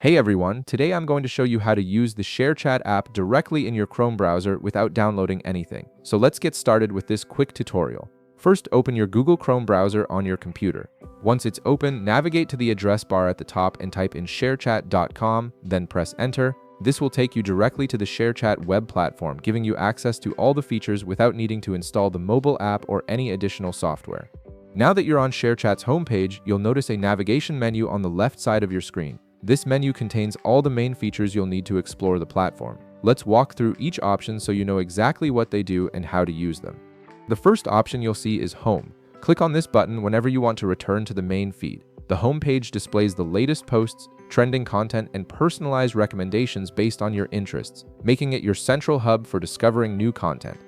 Hey everyone, today I'm going to show you how to use the Sharechat app directly in your Chrome browser without downloading anything. So let's get started with this quick tutorial. First, open your Google Chrome browser on your computer. Once it's open, navigate to the address bar at the top and type in sharechat.com, then press enter. This will take you directly to the Sharechat web platform, giving you access to all the features without needing to install the mobile app or any additional software. Now that you're on Sharechat's homepage, you'll notice a navigation menu on the left side of your screen. This menu contains all the main features you'll need to explore the platform. Let's walk through each option so you know exactly what they do and how to use them. The first option you'll see is Home. Click on this button whenever you want to return to the main feed. The home page displays the latest posts, trending content, and personalized recommendations based on your interests, making it your central hub for discovering new content.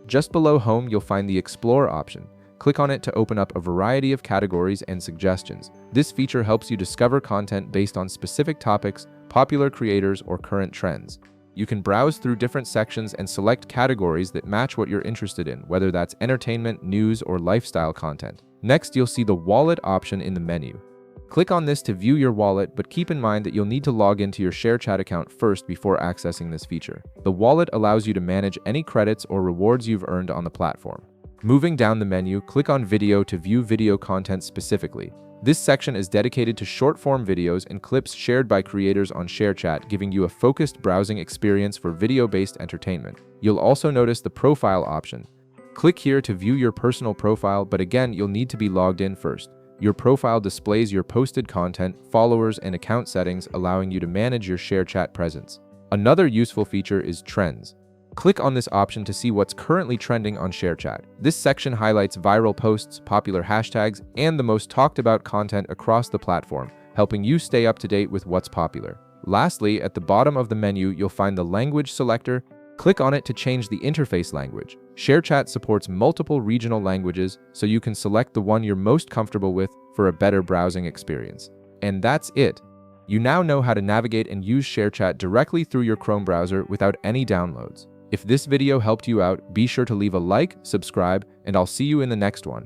Just below Home, you'll find the Explore option. Click on it to open up a variety of categories and suggestions. This feature helps you discover content based on specific topics, popular creators, or current trends. You can browse through different sections and select categories that match what you're interested in, whether that's entertainment, news, or lifestyle content. Next, you'll see the Wallet option in the menu. Click on this to view your wallet, but keep in mind that you'll need to log into your Sharechat account first before accessing this feature. The wallet allows you to manage any credits or rewards you've earned on the platform. Moving down the menu, click on Video to view video content specifically. This section is dedicated to short-form videos and clips shared by creators on Sharechat, giving you a focused browsing experience for video-based entertainment. You'll also notice the Profile option. Click here to view your personal profile, but again, you'll need to be logged in first. Your profile displays your posted content, followers, and account settings, allowing you to manage your Sharechat presence. Another useful feature is Trends. Click on this option to see what's currently trending on Sharechat. This section highlights viral posts, popular hashtags, and the most talked about content across the platform, helping you stay up to date with what's popular. Lastly, at the bottom of the menu, you'll find the Language selector. Click on it to change the interface language. Sharechat supports multiple regional languages, so you can select the one you're most comfortable with for a better browsing experience. And that's it. You now know how to navigate and use Sharechat directly through your Chrome browser without any downloads. If this video helped you out, be sure to leave a like, subscribe, and I'll see you in the next one.